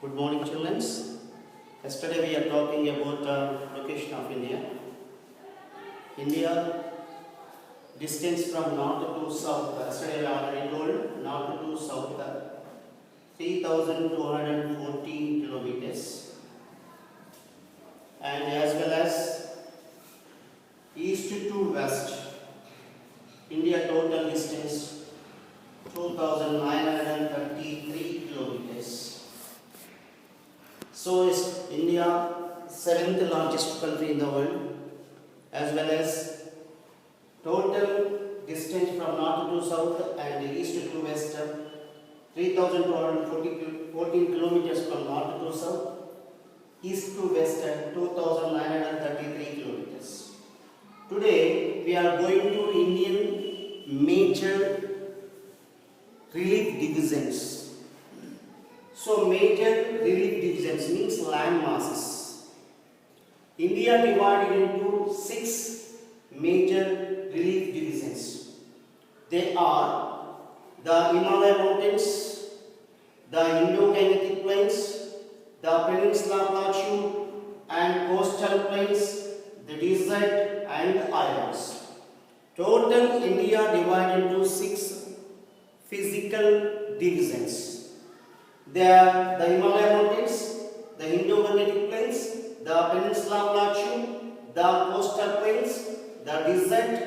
Good morning, children. Yesterday we are talking about location of India. India distance from north to south. Yesterday I already told north to south 3,214 kilometers, and as well as east to west. India total distance 2,933 kilometers. So is India seventh largest country in the world, as well as total distance from north to south and east to west 3,214 kilometers from north to south, east to west 2,933 kilometers. Today we are going to Indian major relief divisions. So major relief divisions means land masses. India divided into 6 major relief divisions. They are the Himalaya mountains, the Indo-Gangetic plains, the Peninsula Plateau and coastal plains, the desert and the islands. Total India divided into 6 physical divisions. They are the Himalaya mountains, the Indo-Gangetic plains, the Peninsula Plateau, the coastal plains, the desert,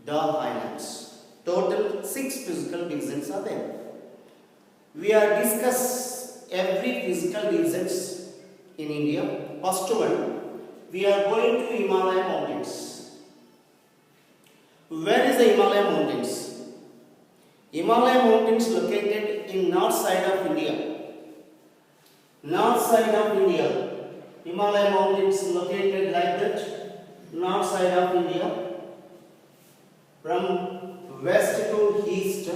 the islands. Total 6 physical divisions are there. We are discuss every physical divisions in India. First one, we are going to Himalaya mountains. Where is the Himalaya mountains? Himalaya mountains located in north side of India. North side of India. Himalaya mountains located like that. North side of India. From west to east.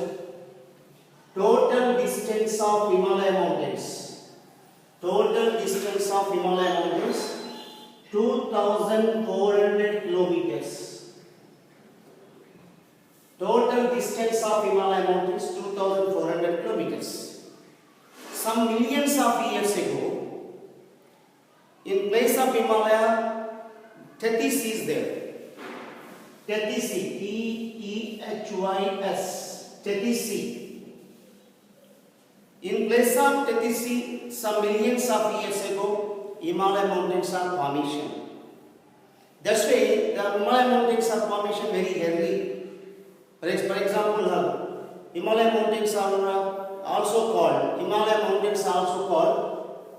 Total distance of Himalaya mountains. Total distance of Himalaya mountains 2,400 kilometers. Total distance of Himalaya mountains 2,400 kilometers. Some millions of years ago, in place of Himalaya, Tethys is there. Tethys, T-E-H-Y-S, Tethys. In place of Tethys, some millions of years ago, Himalaya mountains are formation. That's why the Himalaya mountains are formation very early. For example, Himalaya mountains are also called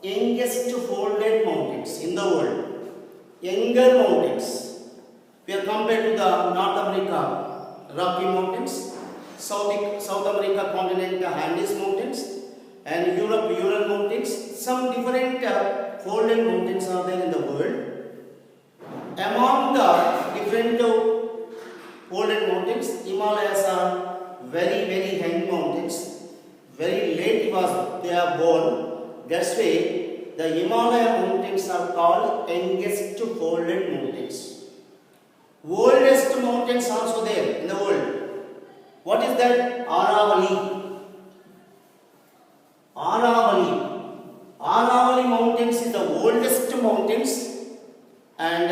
youngest folded mountains in the world. Younger mountains. We are compared to the North America Rocky Mountains, South America continent Andes Mountains, and Europe Ural Mountains. Some different folded mountains are there in the world. Among the different folded mountains, Himalayas are very young mountains. Very late they are born. That's why the Himalaya mountains are called youngest folded mountains. Oldest mountains also there in the world. What is that? Aravalli. Aravalli mountains is the oldest mountains, and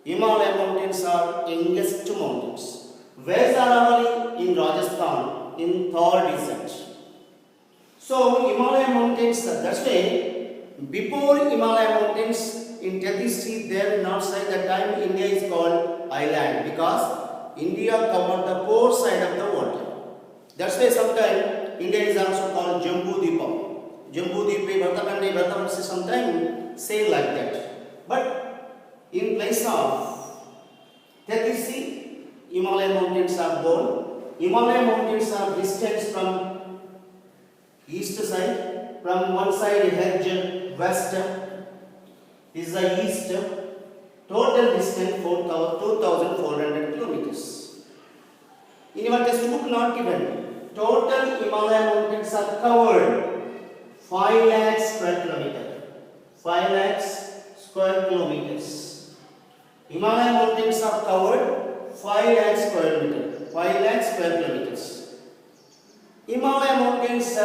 Himalaya mountains are youngest mountains. Where is Aravalli? In Rajasthan, in Thar desert. So Himalaya mountains, that's why before Himalaya mountains in Tethys there north side, that time India is called island because India covered the 4 sides of the water. That's why sometimes India is also called Jambu Deepa. Jambu Deepa, Bhartakhande, sometimes say like that. But in place of Tethys, Himalaya mountains are born. Himalaya mountains are distant from east side. From one side hedge west is the east. Total distance 2,400 kilometers. In your textbook not given. Total Himalaya mountains are covered 5 lakh square kilometer. 5 lakhs square kilometers. Himalaya mountains are covered 5 lakh square kilometers. Himalaya mountains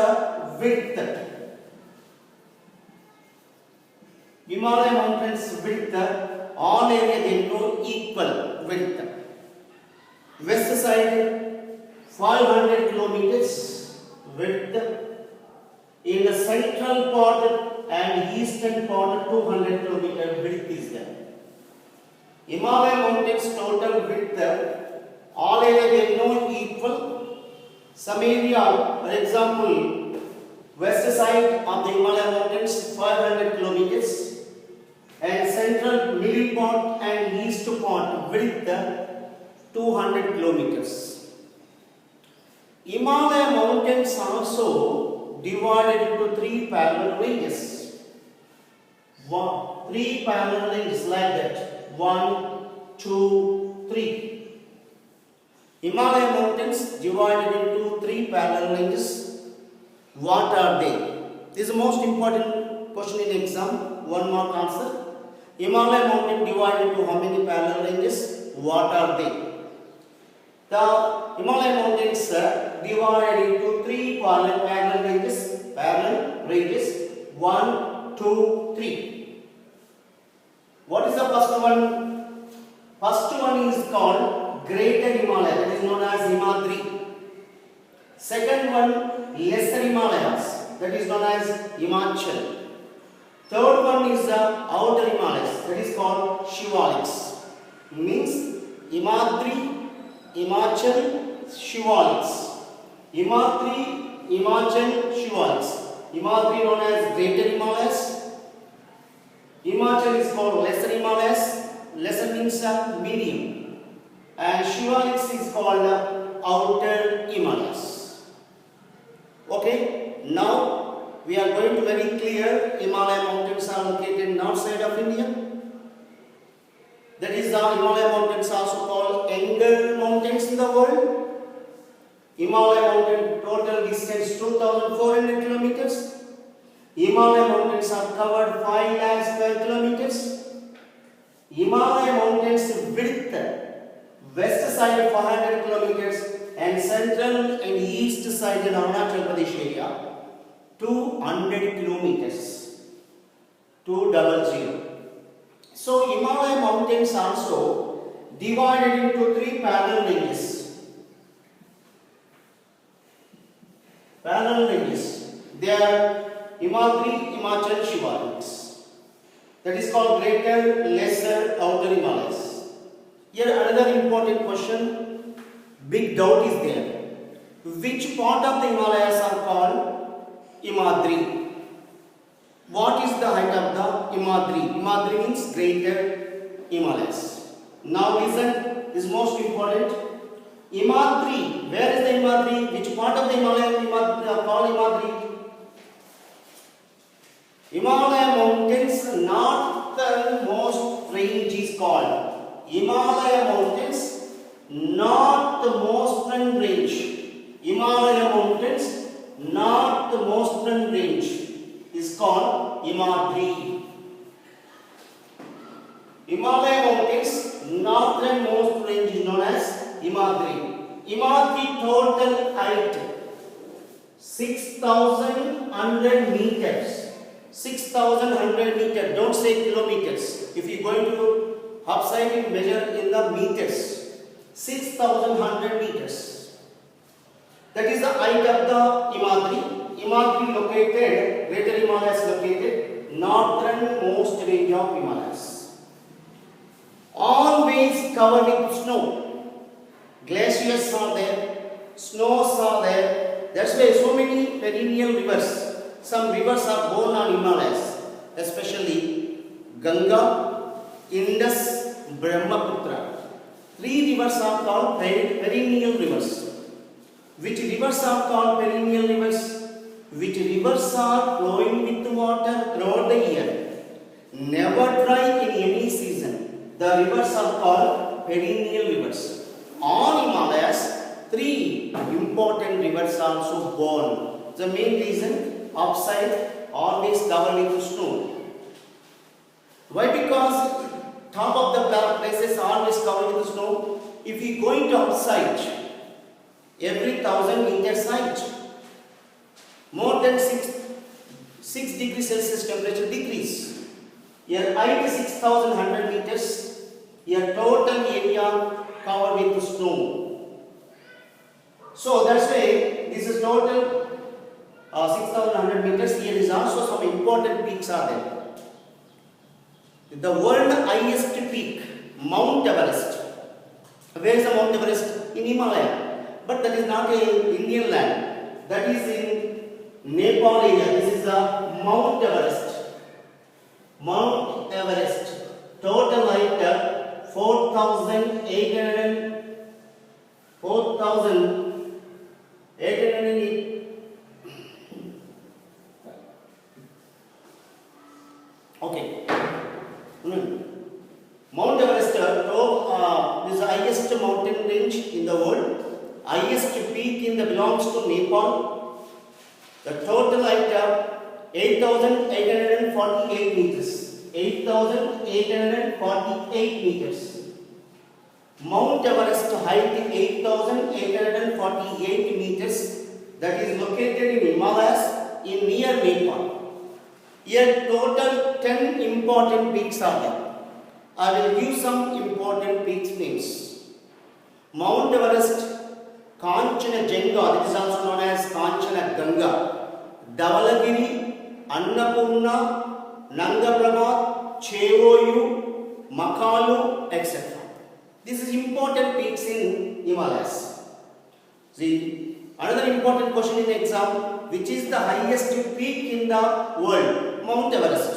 width Himalaya mountains width, all area they know equal width. West side 500 kilometers width. In the central part and eastern part 200 kilometer width is there. Himalaya mountains total width, all area they know equal. Some area, for example, west side of the Himalaya mountains 500 kilometers and central middle part and east part width 200 kilometers. Himalaya mountains also divided into three parallel ranges. Three parallel ranges like that. 1, 2, 3. Himalaya mountains divided into three parallel ranges. What are they? This is the most important question in exam. 1 mark answer. Himalaya mountain divided into how many parallel ranges? What are they? The Himalaya mountains divided into three parallel ranges. Parallel ranges 1, 2, 3. What is the first one? First one is called Greater Himalaya, that is known as Himadri. Second one, Lesser Himalayas, that is known as Himachal. Third one is the Outer Himalayas, that is called Shivaliks. Means Himadri, Himachal, Shivaliks. Himadri, Himachal, Shivaliks. Himadri known as Greater Himalayas. Himachal is called Lesser Himalayas. Lesser means medium. And Shivaliks is called Outer Himalayas. Okay, now we are going to very clear. Himalaya mountains are located north side of India. That is the Himalaya mountains also called younger mountains in the world. Himalaya mountain total distance 2,400 kilometers. Himalaya mountains are covered 5 lakh square kilometers. Himalaya mountains width, west side 500 kilometers and central and east side in Arunachal Pradesh area 200 kilometers. 200. So Himalaya mountains also divided into three parallel ranges. Parallel ranges. They are Himadri, Himachal, Shivaliks. That is called Greater, Lesser, Outer Himalayas. Here another important question, big doubt is there. Which part of the Himalayas are called Himadri? What is the height of the Himadri? Himadri means Greater Himalayas. Now listen, this is most important. Himadri, where is the Himadri? Which part of the Himalaya are called Himadri? Himalaya mountains northernmost range is called Himalaya mountains northmost range. Himalaya mountains northmost range is called Himadri. Himalaya mountains northernmost range is known as Himadri. Himadri total height 6,100 meters. 6,100 meters, don't say kilometers. If you are going to upside it, measure in the meters. 6,100 meters. That is the height of the Himadri. Himadri located, Greater Himalayas located, northernmost range of Himalayas. Always covered with snow. Glaciers are there, snows are there. That's why so many perennial rivers. Some rivers are born on Himalayas, especially Ganga, Indus, Brahmaputra. Three rivers are called perennial rivers. Which rivers are called perennial rivers? Which rivers are flowing with water throughout the year, never dry in any season. The rivers are called perennial rivers. On Himalayas, three important rivers are also born. The main reason, upside always covered with snow. Why? Because top of the places are always covered with snow. If you going to upside, every 1,000 meters height, more than 6 degrees Celsius temperature decrease. Your height is 6,100 meters. Your total area covered with snow. So that's why this is total 6,100 meters. Here is also some important peaks are there. The world highest peak, Mount Everest. Where is the Mount Everest? In Himalaya. But that is not in Indian land. That is in Nepal area. This is the Mount Everest. Mount Everest. Total height 4,800. Okay. Mount Everest is the highest mountain range in the world. Highest peak in the belongs to Nepal. The total height 8,848 meters. 8,848 meters. Mount Everest height 8,848 meters. That is located in Himalayas in near Nepal. Here total 10 important peaks are there. I will give some important peaks names. Mount Everest, Kanchenjunga, that is also known as Kanchenjunga, Dhavalagiri, Annapurna, Nanga, Cheoyu, Makalu, etc. This is important peaks in Himalayas. See, another important question in exam, which is the highest peak in the world? Mount Everest,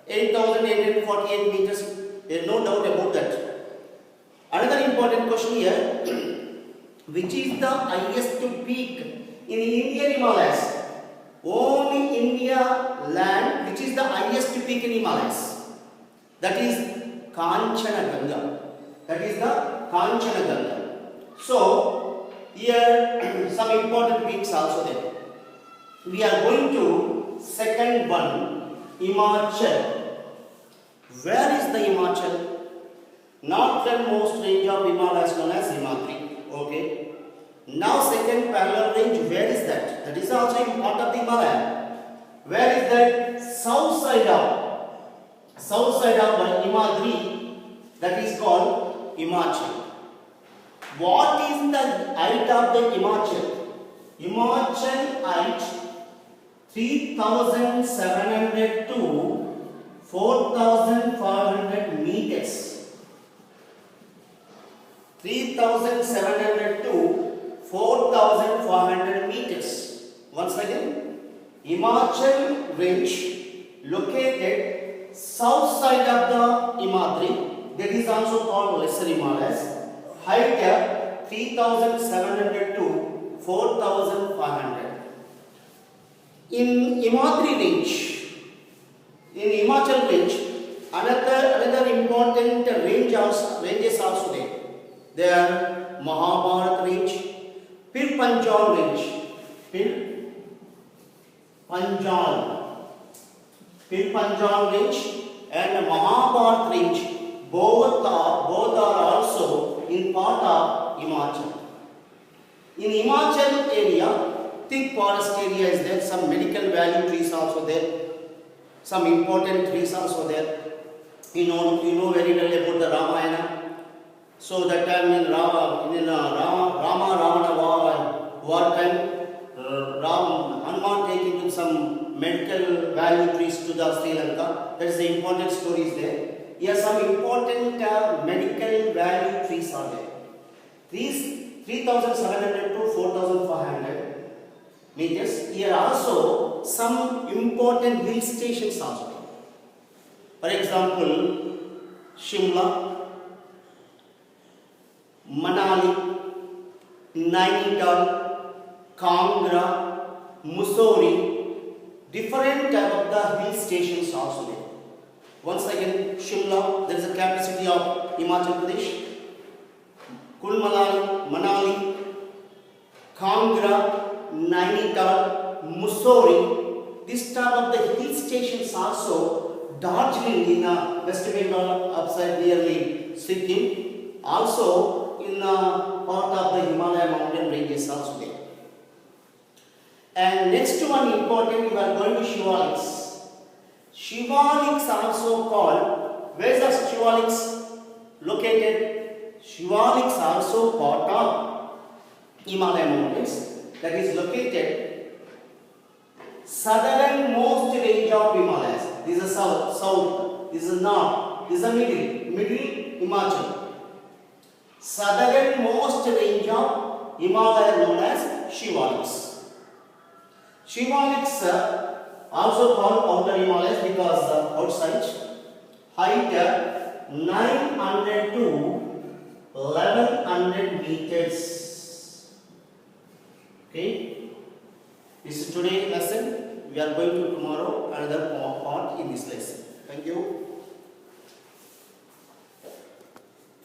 8,848 meters. There is no doubt about that. Another important question here, which is the highest peak in Indian Himalayas? Only India land, which is the highest peak in Himalayas. That is Kanchenjunga. That is the Kanchenjunga. So, here some important peaks also there. We are going to second one, Himachal. Where is the Himachal? Northernmost range of Himalayas known as Himadri. Okay. Now second parallel range, where is that? That is also part of the Himalaya. Where is that? South side of Himadri, that is called Himachal. What is the height of the Himachal? Himachal height 3,700 to 4,500 meters. 3,700 to 4,400 meters. Once again, Himachal range located south side of the Himadri, that is also called Lesser Himalayas. Height 3,700 to 4,500. In Himadri range, in Himachal range, another important ranges also there. They are Mahabharat range, Pir Panjal range, Pir Panjal range and Mahabharat range. Both are also in part of Himachal. In Himachal area, thick forest area is there. Some medical value trees also there. Some important trees also there. You know very well about the Ramayana. So that time in Rama Ravana war time, Hanuman taking some medical value trees to the Sri Lanka. That is the important stories there. Here some important medical value trees are there. These 3,700 to 4,500 meters. Here also some important hill stations also. For example, Shimla, Manali, Nainital, Kangra, Mussoorie, different type of the hill stations also there. Once again, Shimla, there is a capital city of Himachal Pradesh. Kul Manali, Kangra, Nainital, Mussoorie. This type of the hill stations also. Darjeeling in West Bengal, upside nearly Sikkim. Also in part of the Himalaya mountain ranges also there. And next one important, you are going to Shivaliks. Shivaliks also called, where is the Shivaliks located? Shivaliks also part of Himalaya mountains, that is located southernmost range of Himalayas. This is south, this is north, this is middle Himachal. Southernmost range of Himalaya known as Shivaliks. Shivaliks also called outer Himalayas because the outside height 900 to 1100 meters. Okay, this is today's lesson. We are going to tomorrow another part in this lesson. Thank you.